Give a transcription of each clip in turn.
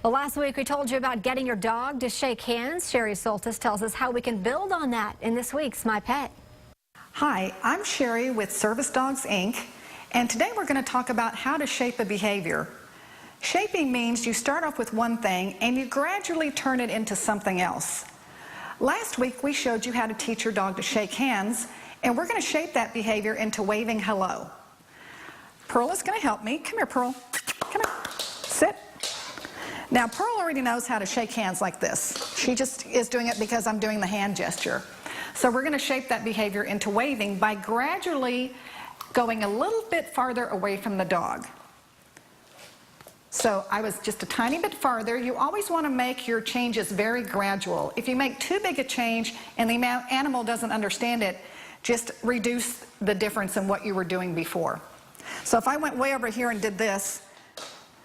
Well, last week we told you about getting your dog to shake hands. Sherry Soltis tells us how we can build on that in this week's My Pet. Hi, I'm Sherry with Service Dogs, Inc., and today we're going to talk about how to shape a behavior. Shaping means you start off with one thing and you gradually turn it into something else. Last week we showed you how to teach your dog to shake hands, and we're going to shape that behavior into waving hello. Pearl is going to help me. Come here, Pearl. Come here. Sit. Now, Pearl already knows how to shake hands like this. She just is doing it because I'm doing the hand gesture. So we're going to shape that behavior into waving by gradually going a little bit farther away from the dog. So I was just a tiny bit farther. You always want to make your changes very gradual. If you make too big a change and the animal doesn't understand it, just reduce the difference in what you were doing before. So if I went way over here and did this,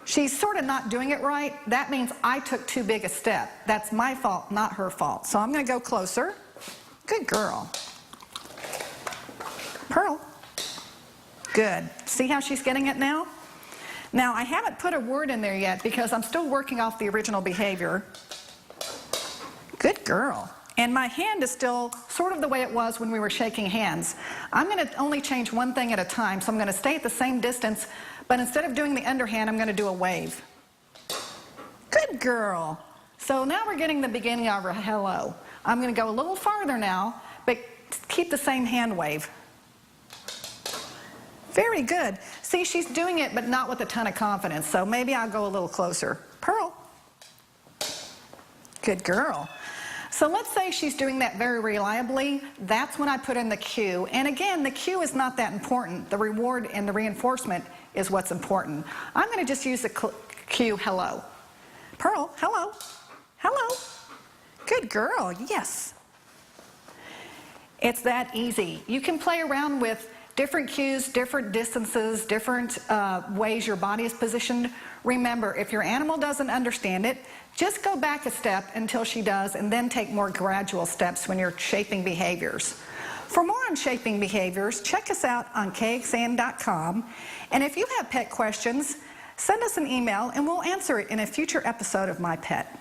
she's sort of not doing it right. That means I took too big a step. That's my fault, not her fault. So I'm going to go closer. Good girl. Pearl. Good. See how she's getting it now? Now, I haven't put a word in there yet because I'm still working off the original behavior. Good girl. And my hand is still sort of the way it was when we were shaking hands. I'm going to only change one thing at a time, so I'm going to stay at the same distance, but instead of doing the underhand, I'm going to do a wave. Good girl. So now we're getting the beginning of our hello. I'm going to go a little farther now, but keep the same hand wave. Very good. See, she's doing it, but not with a ton of confidence, so maybe I'll go a little closer. Pearl. Good girl. So let's say she's doing that very reliably. That's when I put in the cue. And again, the cue is not that important. The reward and the reinforcement is what's important. I'm going to just use the cue hello. Pearl, hello. Hello. Good girl. Yes. It's that easy. You can play around with different cues, different distances, different ways your body is positioned. Remember, if your animal doesn't understand it, just go back a step until she does, and then take more gradual steps when you're shaping behaviors. For more on shaping behaviors, check us out on KXAN.com. And if you have pet questions, send us an email and we'll answer it in a future episode of My Pet.